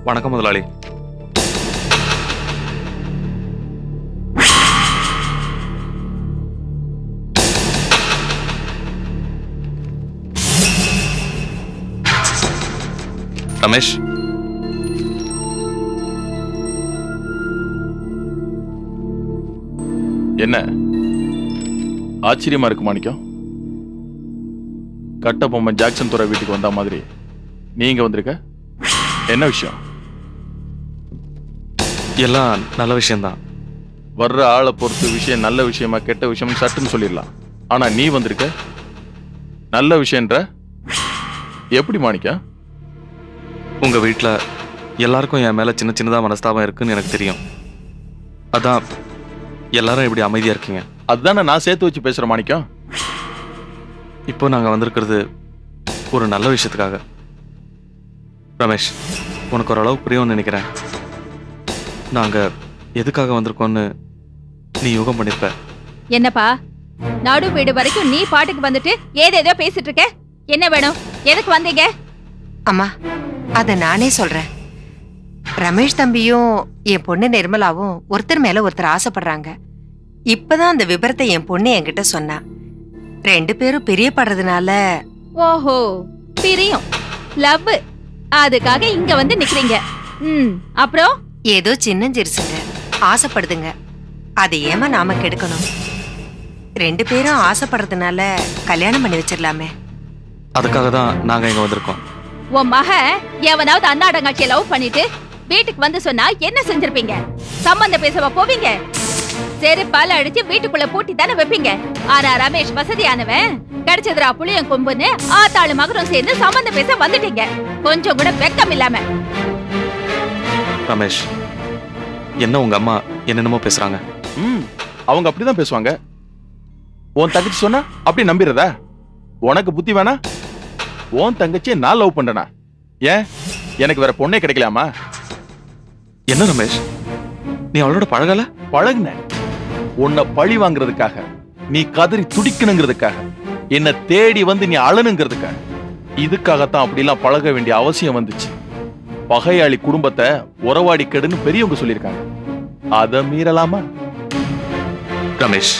வணக்கம் முதலாளி. ரமேஷ், என்ன ஆச்சரியமா இருக்கு மாணிக்கம்? கட்டபொம்மை ஜாக்சன் துறை வீட்டுக்கு வந்த மாதிரி நீங்க வந்திருக்க, என்ன விஷயம்? எல்லாம் நல்ல விஷயம்தான். வர்ற ஆளை பொறுத்து விஷயம் நல்ல விஷயமா கெட்ட விஷயம் சட்டுன்னு சொல்லிடலாம். ஆனா நீ வந்திருக்க நல்ல விஷயன்ற எப்படி மாணிக்கம்? உங்க வீட்டுல எல்லாருக்கும் என் மேல சின்ன சின்னதா மனஸ்தாபம் இருக்குன்னு எனக்கு தெரியும். அதான் எல்லாரும் இப்படி அமைதியா இருக்கீங்க. அதுதானே நான் சேர்த்து வச்சு பேசுற மாணிக்கம். இப்போ நாங்க வந்திருக்கிறது ஒரு நல்ல விஷயத்துக்காக. ரமேஷ், உனக்கு ஓரளவு புரியும்னு நினைக்கிறேன். நாங்க எதுக்காக வந்திருக்கோம்னு நீ யூகம் பண்ணிருப்ப. என்னப்பா நாடு வீடு வரைக்கும் நீ பாட்டுக்கு வந்துட்டு ஏதேதோ பேசிட்டு இருக்க? என்ன வேணும்? எதுக்கு வந்தீங்க? அம்மா, அத நானே சொல்றேன். ரமேஷ் தம்பியும் என் பொண்ணு நிர்மலாவும் ஒருத்தர் மேல ஒருத்தர் ஆசைப்படுறாங்க. இப்பதான் அந்த விபரத்தை என் பொண்ணு என்கிட்ட சொன்னா. 2 பேரும் பிரியப்படுறதுனால. ஓஹோ, பிரியம், லவ், அதுக்காக இங்க வந்து நிக்கிறீங்க. அப்புறம் ஏதோ சின்னஞ்சிருசுங்க ஆசைப்படுதுங்க. அதை ஏமா நாம கெடுக்கணும்? 2 பேரும் ஆசைப்படுறதுனால கல்யாணம் பண்ணி வச்சிடலாமே. அதுக்காக தான் நாங்க இங்க வந்திருக்கோம். உன் மக எவனாவது அண்ணாடங்காட்சியை லவ் பண்ணிட்டு வீட்டுக்கு வந்து சொன்னா என்ன செஞ்சிருப்பீங்க? சம்பந்தம் பேசவா போவீங்க? செருப்பால அடிச்சு வீட்டுக்குள்ள பூட்டி தானே வைப்பீங்க. ஆனா ரமேஷ் வசதியானவன், கிடைச்சதுரா புளியம் கொம்புன்னு ஆத்தாளு மகனும் சேர்ந்து சம்பந்தம் பேச வந்துட்டீங்க. கொஞ்சம் கூட வெக்கம் இல்லாம. ரமேஷ், என்ன உங்க அம்மா என்னென்னமோ பேசுறாங்க? அவங்க அப்படிதான் பேசுவாங்க. உன் தங்கச்சி சொன்னா அப்படி நம்பிடுறதா? உனக்கு புத்தி வேணா? உன் தங்கச்சியை நான் லவ் பண்றேனா? ஏன் எனக்கு வேற பொண்ணே கிடைக்கலாமா? என்ன ரமேஷ், நீ அவளோட பழகல? பழகுன உன்னை பழி வாங்குறதுக்காக, நீ கதறி துடிக்கணுங்கிறதுக்காக, என்ன தேடி வந்து நீ அழனுங்கிறதுக்காக. இதுக்காகத்தான் அப்படிலாம் பழக வேண்டிய அவசியம் வந்துச்சு. பகையாளி குடும்பத்தை உறவாடி கெடுன்னு பெரியவங்க சொல்லியிருக்காங்க. அதை மீறலாமா? ரமேஷ்,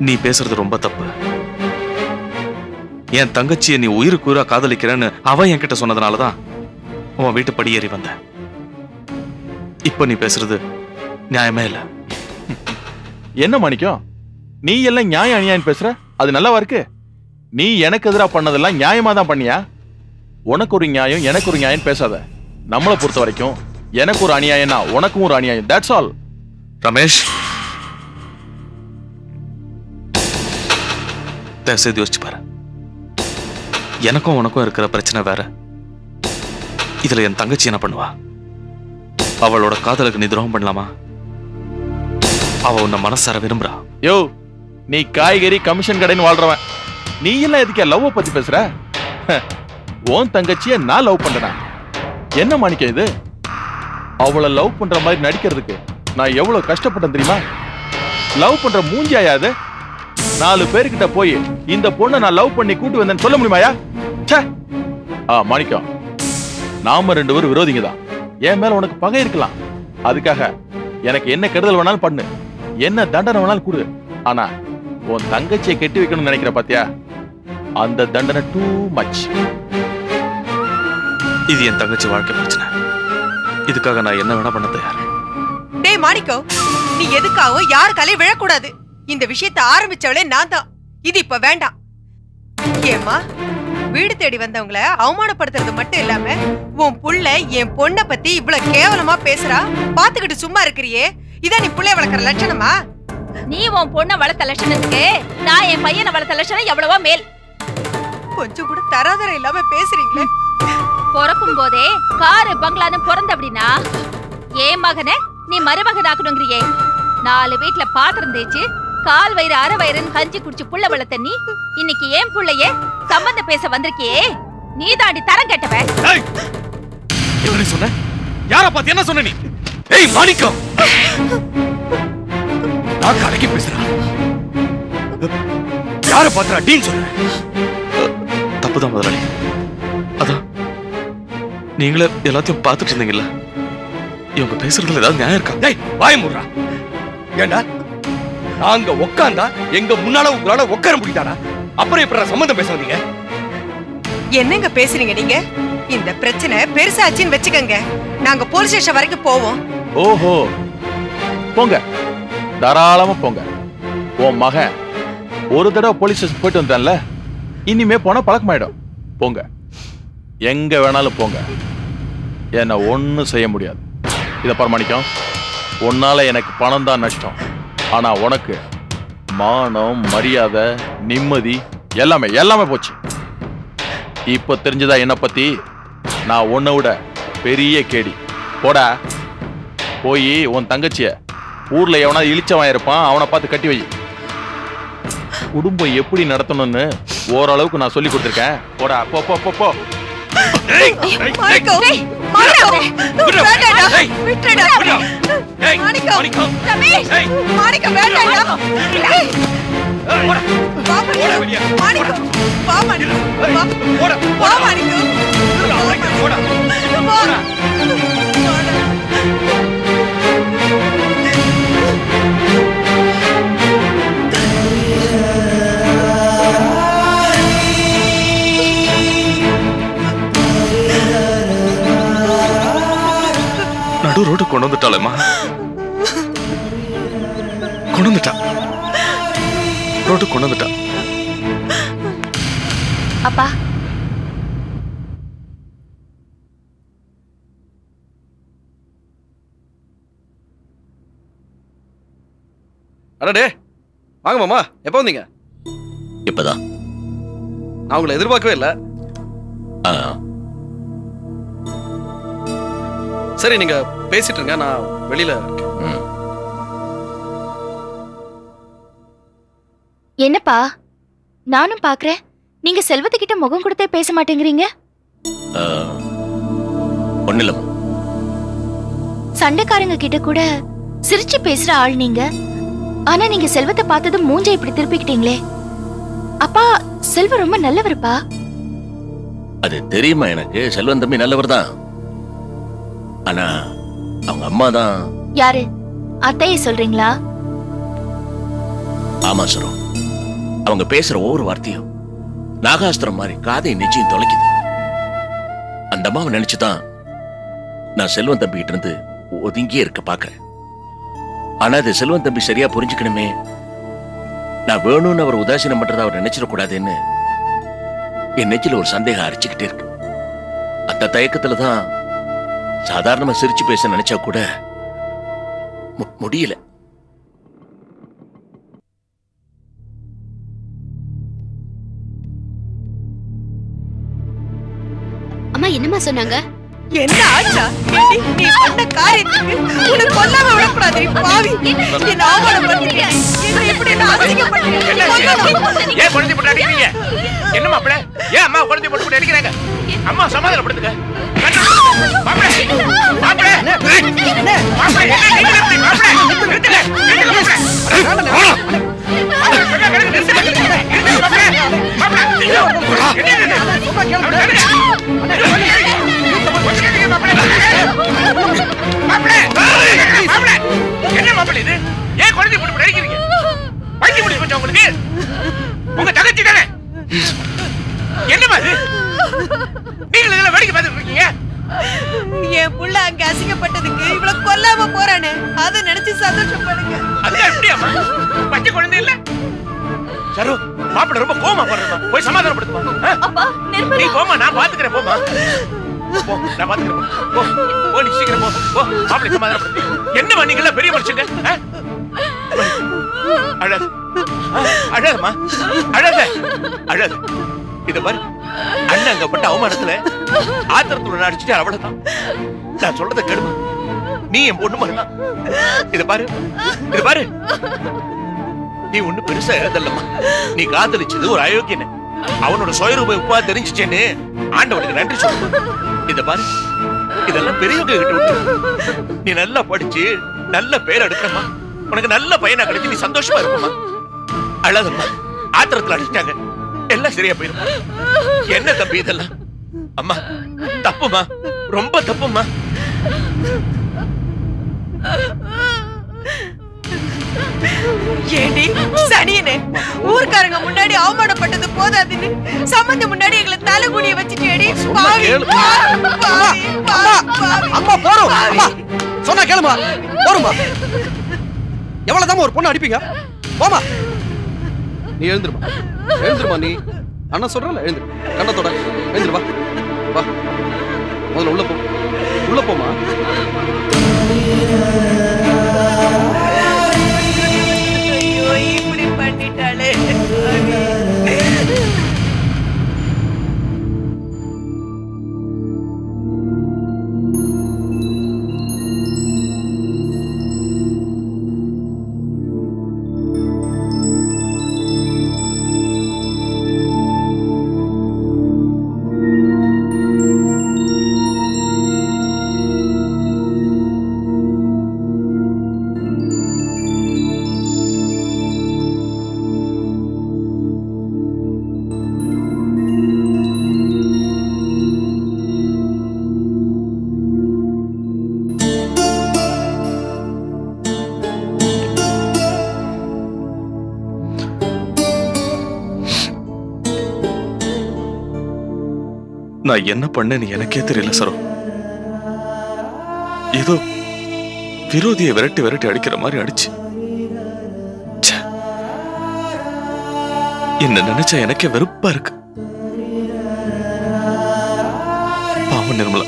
நீ பேசுறது ரொம்ப தப்பு. என் தங்கச்சியை நீ உயிருக்குயிரா காதலிக்கிறேன்னு அவ என்கிட்ட சொன்னதுனாலதான் உன் வீட்டு படியேறி வந்த. இப்ப நீ பேசுறது நியாயமே இல்ல. என்ன மாணிக்கம், நீ எல்லாம் நியாயம் அநியாயம் பேசுற? அது நல்லாவா இருக்கு? நீ எனக்கு எதிரா பண்ணதெல்லாம் நியாயமா தான் பண்ணியா? உனக்கு ஒரு நியாயம் எனக்கு ஒரு நியாயம் பேசாத. நம்மளை பொறுத்த வரைக்கும் எனக்கு ஒரு அநியாயம்னா உனக்கும் ஒரு அநியாயம். That's all. ரமேஷ், தயவுசெய்து யோசிச்சு பாரு. எனக்கும் உனக்கும் இருக்கிற பிரச்சனை வேற. இதுல என் தங்கச்சி என்ன பண்ணுவா? அவளோட காதலுக்கு நீ துரோகம் பண்ணலாமா? அவ உன்னை மனசார விரும்புறா. யோ, நீ காய்கறி கமிஷன் கடைன்னு வாழ்றவன். நீ எல்லாம் எதுக்கே லவ் பத்தி பேசுற? உன் தங்கச்சிய நான் லவ் பண்றேனா? என்ன மாணிக்கம் இது? அவளை லவ் பண்ற மாதிரி நடிக்கிறதுக்கு நான் எவ்வளவு கஷ்டப்பட்டேன் தெரியுமா? லவ் பண்ற மூஞ்சியாயா அது? 4 பேர்கிட்ட போய் இந்த பொண்ணை நான் லவ் பண்ணி கூட்டு வந்தேன்னு சொல்ல முடியுமாயா? மாணிக்கம், நாம 2 பேரும் விரோதிங்க தான். என் மேல உனக்கு பகை இருக்கலாம். அதுக்காக எனக்கு என்ன கெடுதல் வேணாலும் பண்ணு, என்ன தண்டனை வேணாலும் கொடு. ஆனா உன் தங்கச்சியை கெட்டி வைக்கணும்னு நினைக்கிற பாத்தியா? அந்த தண்டனை டூ மச். இது என் தங்கச்சி வாழ்க்கை பிரச்சனை. இதுக்காக நான் என்ன வேணா பண்ண தயார். டேய் மாணிக்கம், நீ எதுக்காகவும் யார் காலையும் விழக்கூடாது. இந்த விஷயத்தை ஆரம்பிச்சவளே நான் தான். இது இப்ப வேண்டாம். ஏமா, வீடு தேடி வந்தவங்கள அவமானப்படுத்துறது மட்டும் இல்லாம உன் புள்ள என் பொண்ணை பத்தி இவ்வளவு கேவலமா பேசுறா. பாத்துக்கிட்டு சும்மா இருக்கிறியே, இதான் நீ புள்ளைய வளர்க்கற லட்சணமா? நீ உன் பொண்ணை வளர்த்த லட்சணத்துக்கு நான் என் பையனை வளர்த்த லட்சணம் எவ்வளவோ மேல். கொஞ்சம் கூட தராதரம் இல்லாம பேசுறீங்களே. பிறக்கும் போதே காரு பங்களான்னு பிறந்த அப்படின்னா ஏன் மகனை நீ மருமகனாக்கணுங்கிறியே? 4 வீட்டுல பாத்திரம் தேய்ச்சு கால் வயிறு அரை வயிறுன்னு கஞ்சி குடிச்சு புள்ள வளர்த்த நீ இன்னைக்கு ஏன் புள்ளைய சம்பந்தம் பேச வந்திருக்கியே? நீ தாண்டி தரம் கேட்டவ. என்ன சொன்ன? யார பார்த்து என்ன சொன்ன நீ? ஏய் மாணிக்கம், நான் கடைக்கு பேசுறேன். யார பார்த்து டீல் சொல்ற? தப்புதான் முதலாளி. அதான், நீ நீங்களே எல்லாத்தையும் பார்த்துட்டு இருந்தீங்கல்ல, இவங்க பேசுறதுல ஏதாவது நியாயம் இருக்கா? டேய் வாய மூடுறா. ஏண்டா நாங்க உட்கார்ந்தா எங்க முன்னால உங்களால உட்கார முடியுதாடா? அப்புறம் எப்படிடா சம்பந்தம் பேச வந்தீங்க? என்னங்க பேசுறீங்க நீங்க? இந்த பிரச்சனை பெருசாச்சுன்னு வச்சுக்கங்க, நாங்க போலீஸ் ஸ்டேஷன் வரைக்கும் போவோம். ஓஹோ, போங்க, தாராளமா போங்க. உன் மகன் ஒரு தடவை போலீஸ் ஸ்டேஷன் போயிட்டு வந்தான்ல, இனிமே போனா பழக்கமாயிடும். போங்க, எங்க வேணாலும் போங்க. என்ன ஒண்ணும் செய்ய முடியாது. இத பரமாணிக்கம், உன்னால எனக்கு பணம் தான் நஷ்டம். ஆனா உனக்கு மானம், மரியாதை, நிம்மதி எல்லாமே எல்லாமே போச்சு. இப்ப தெரிஞ்சதா என்ன பத்தி? நான் உன்னை விட பெரிய கேடி. போடா, போய் உன் தங்கச்சிய ஊர்ல எவனா இழிச்சவன் இருப்பான், அவனை பார்த்து கட்டி வை. குடும்பம் எப்படி நடத்தணும்னு ஓரளவுக்கு நான் சொல்லி கொடுத்துருக்கேன். போடா, போ போ போ போ. மாணிக்கம், மாணிக்கம், வேண்டாடா, விட்டுடா. மாணிக்கம், ரமேஷ், மாணிக்கம் வேண்டாடா. வா மாணிக்கம், மாணிக்கம், வா மாணிக்கம், வா மாணிக்கம், போடா வா. நடு ரோடு கொண்டு வந்துட்டாளேம்மா, கொண்டு வந்துட்டா, ரோடு கொண்டு வந்துட்டா. அப்பா, அடடே வாங்க மாமா, எப்ப வந்தீங்க? இப்பதான். நான் உங்களை எதிர்பார்க்கவே இல்லை. சரி நீங்க பேசிட்டு இருங்க, நான் வெளியில இருக்கேன். என்னப்பா, நானும் பாக்குறேன், நீங்க செல்வத்துக்கிட்ட முகம் கொடுத்தே பேச மாட்டேங்கிறீங்க. ஒண்ணுலமா, சண்டைக்காரங்க கிட்ட கூட சிரிச்சு பேசுற ஆள் நீங்க. ஆனா நீங்க செல்வத்தை பார்த்ததும் மூஞ்ச இப்படி திருப்பிக்கிட்டீங்களே. அப்பா, செல்வம் ரொம்ப நல்லவருப்பா. அது தெரியுமா எனக்கு? செல்வன் தம்பி நல்லவர் தான். ஆனா அவங்க அம்மா தான். யாரு? அத்தையை சொல்றீங்களா? ஆமா சொல்றோம். அவங்க பேசுற ஒவ்வொரு வார்த்தையும் நாகாஸ்திரம் மாதிரி காதை நிச்சயம் தொலைக்குது. அந்த அம்மாவை நினைச்சுதான் நான் செல்வன் தம்பி கிட்ட இருந்து ஒதுங்கியே இருக்க பாக்குறேன். ஆனா அது செல்வன் தம்பி சரியா புரிஞ்சுக்கணுமே. நான் வேணும்னு அவர் உதாசீனம் பண்றதை அவர் நினைச்சிடக்கூடாதுன்னு என் நெஞ்சில ஒரு சந்தேகம் அரைச்சுக்கிட்டே இருக்கு. அந்த தயக்கத்துலதான் சாதாரணமா சிரிச்சு பேச நினைச்சா கூட முடியல. அம்மா என்னம்மா சொன்னாங்க? என்ன ஆச்சா? நீ பண்ண காரியத்துக்கு உன்னை கொல்லாம விடக்கூடாது. நீ பாவி, என்ன அவமானப்படுத்துறீங்க, என்ன இப்படி என்ன அசிங்கப்படுத்துறீங்க. ஏன் குழந்தை போட்டு அடிக்கிறீங்க? என்னம்மா அப்படி? ஏன் அம்மா குழந்தை போட்டு அடிக்கிறாங்க? அம்மா சமாதானப்படுத்துங்க. என்ன மாப்பிள்ளை இது? ஏன் குழந்தை போட்டு அடிக்கிறீங்க? பைத்தி முடிச்சு போச்சு உங்களுக்கு? உங்க தங்கச்சி தானே? என்னமா இது? நீங்க இதெல்லாம் வேடிக்கை பார்த்துட்டு இருக்கீங்க? என் புள்ள அங்க அசிங்கப்பட்டதுக்கு இவ்வளவு கொல்லாம போறானே, அதை நினைச்சு சந்தோஷப்படுங்க. அதுதான் எப்படியாமா? பச்சை குழந்தை இல்ல? சரு, மாப்பிள்ளை ரொம்ப கோவமா போடுறா. போய் சமாதானப்படுத்துமா. அப்பா, நீ போமா, நான் பாத்துக்கிறேன். போமா, போ, நான் பாத்துக்கிறேன். போ, போ, நீ சீக்கிரம் போ. போ, மாப்பிள்ளை சமாதானப்படுத்து. என்னமா நீங்க எல்லாம் பெரிய மனுஷங்க? அழாது, அழாதம்மா, அழாத, அழாது. இத பாரு, அண்ணன் அங்கப்பட்ட அவமானத்துல ஆத்திரத்துல அடிச்சுட்டு அவ்வளவுதான். நான் சொல்றத கேளுமா, நீ என் பொண்ணு மகனா. இத பாரு, இத பாரு, நீ ஒண்ணு பெருசா எழுதல்லம்மா. நீ காதலிச்சது ஒரு அயோக்கியனை. அவனோட சுயரூப உப்பா தெரிஞ்சுச்சேன்னு ஆண்டவனுக்கு நன்றி சொல்லு. இத பாரு, இதெல்லாம் பெரியவங்க கிட்ட விட்டு நீ நல்லா படிச்சு நல்ல பேர் எடுக்கணுமா. உனக்கு நல்ல பையனா கிடைச்சு நீ சந்தோஷமா இருக்குமா. அழாதம்மா, ஆத்திரத்துல அடிச்சிட்டாங்க, எல்லாம் சரியா போயிருமா. என்ன தம்பி இதெல்லாம்? அம்மா தப்புமா, ரொம்ப தப்புமா. ஏண்டி சனியனே, ஊர்க்காரங்க முன்னாடி அவமானப்பட்டது போதாதுன்னு சம்பந்தி முன்னாடி எங்களை தலைகுனிய வச்சுட்டேடி. பாவி, பாவி, பாவி. அம்மா போறோம். அம்மா சொன்னா கேளுமா, போறோமா. எவ்வளவுதான் ஒரு பொண்ணு அடிப்பீங்க? போமா. நீ எழுந்துருமா, எழுந்துருமா. நீ அண்ணன் சொல்றல, எழுந்துரு. கண்ணத்தோட எழுந்துரு. வா வா, முதல்ல உள்ள போ. உள்ள போமா. ஐயோ, இப்படி பண்ணிட்டாளே. நான் என்ன பண்ணேன்னு எனக்கே தெரியல சரோ. ஏதோ விரோதியை விரட்டி விரட்டி அடிக்கிற மாதிரி அடிச்சு. என்ன நினைச்சா எனக்கே வெறுப்பா இருக்கு. பாவம் நிர்மலா.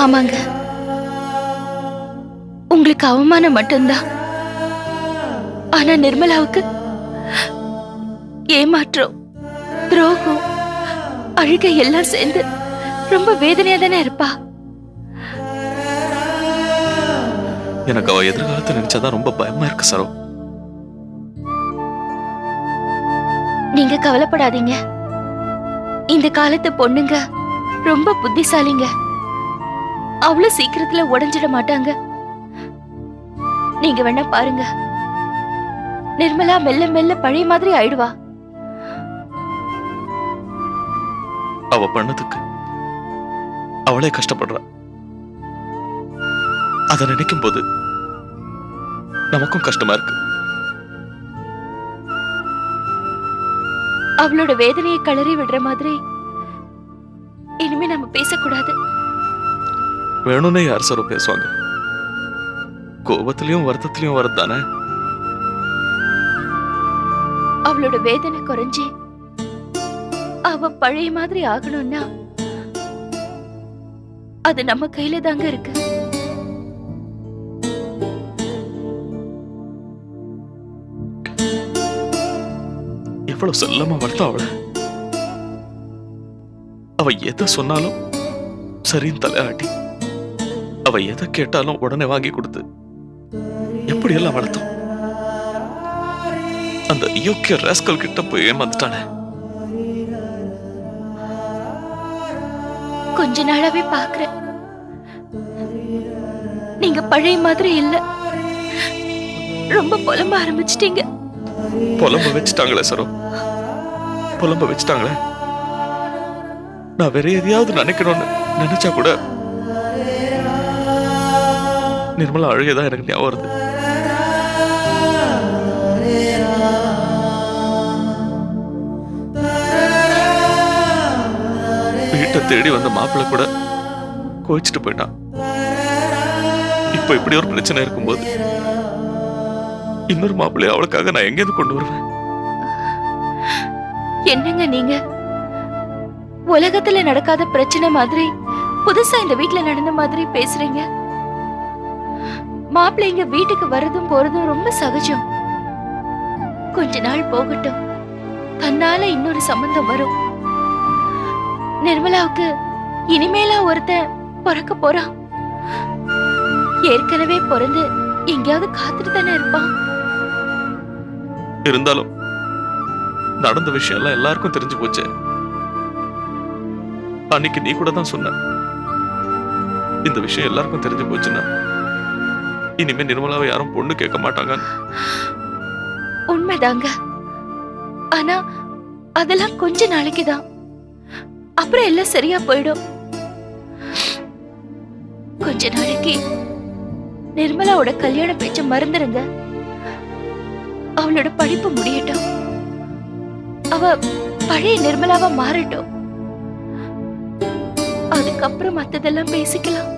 ஆமாங்க, உங்களுக்கு அவமானம் மட்டும்தான். ஆனா நிர்மலாவுக்கு ஏமாற்றம், துரோகம், அழுகை எல்லாம் சேர்ந்து ரொம்ப வேதனையா தானே இருப்பா. எனக்கு அவ எதிர்காலத்தை நினைச்சாதான் ரொம்ப பயமா இருக்கு சரோ. நீங்க கவலைப்படாதீங்க. இந்த காலத்து பொண்ணுங்க ரொம்ப புத்திசாலிங்க. அவ்வளவு சீக்கிரத்துல உடைஞ்சிட மாட்டாங்க. நீங்க வேணா பாருங்க, நிர்மலா மெல்ல மெல்ல பழைய மாதிரி ஆயிடுவா. அவ பண்ணதுக்கு அவளே கஷ்டப்படுறா. அத நினைக்கும் போது நமக்கும் கஷ்டமா இருக்கு. அவளோட வேதனையை கலறி விடுற மாதிரி இனிமே நம்ம பேசக்கூடாது. வேணும்னே யார் சரோ பேசுவாங்க? கோபத்திலையும் வருத்தத்திலையும் வரதானே. அவளோட வேதனை குறைஞ்சி அவ பழைய மாதிரி ஆகணும்னா அது நம்ம கையில தாங்க இருக்கு. எவ்வளவு செல்லமா வளர்த்தா அவளை. அவ எதை சொன்னாலும் சரின்னு தலையாட்டி, அவ எதை கேட்டாலும் உடனே வாங்கி கொடுத்து எப்படி எல்லாம் வளர்த்தோம். அந்த யோக்கிய ராஸ்கல் கிட்ட போய் ஏமாந்துட்டானே. கொஞ்ச நாளாவே பாக்குறேன், நீங்க பழைய மாதிரி இல்ல. ரொம்ப புலம்ப ஆரம்பிச்சிட்டீங்க. புலம்ப வச்சுட்டாங்களே சரோ, புலம்ப வச்சுட்டாங்களே. நான் வேற எதையாவது நினைக்கணும்னு நினைச்சா கூட நிர்மலா அழுகைதான் எனக்கு ஞாபகம் வருது. வீட்டை தேடி வந்த மாப்பிள்ளை கூட கோச்சிட்டு போயிட்டான். இப்ப இப்படி ஒரு பிரச்சனை இருக்கும்போது இன்னொரு மாப்பிள்ளைய அவளுக்காக நான் எங்கேருந்து கொண்டு வருவேன்? என்னங்க நீங்க, உலகத்துல நடக்காத பிரச்சனை மாதிரி புதுசா இந்த வீட்ல நடந்த மாதிரி பேசுறீங்க. மாப்பிள்ளைங்க வீட்டுக்கு வரதும் போறதும் ரொம்ப சகஜம். கொஞ்ச நாள் போகட்டும், தன்னால இன்னொரு சம்பந்தம் வரும். நிர்மலாவுக்கு இனிமேலா ஒருத்தன் பிறக்க போறான். ஏற்கனவே பிறந்து எங்கேயாவது காத்துட்டு தானே இருப்பான். இருந்தாலும் நடந்த விஷயம் எல்லாம் எல்லாருக்கும் தெரிஞ்சு போச்சு. அன்னைக்கு நீ கூட தான் சொன்ன, இந்த விஷயம் எல்லாருக்கும் தெரிஞ்சு போச்சுன்னா இனிமே நிர்மலாவை யாரும் பொண்ணு கேட்க மாட்டாங்க. உண்மைதாங்க. ஆனா அதெல்லாம் கொஞ்ச நாளைக்குதான், அப்புறம் எல்லாம் சரியா போயிடும். கொஞ்ச நாளைக்கு நிர்மலாவோட கல்யாண பேச்ச மறந்துருங்க. அவளோட படிப்பு முடியட்டும், அவ பழைய நிர்மலாவா மாறட்டும். அதுக்கப்புறம் மத்ததெல்லாம் பேசிக்கலாம்.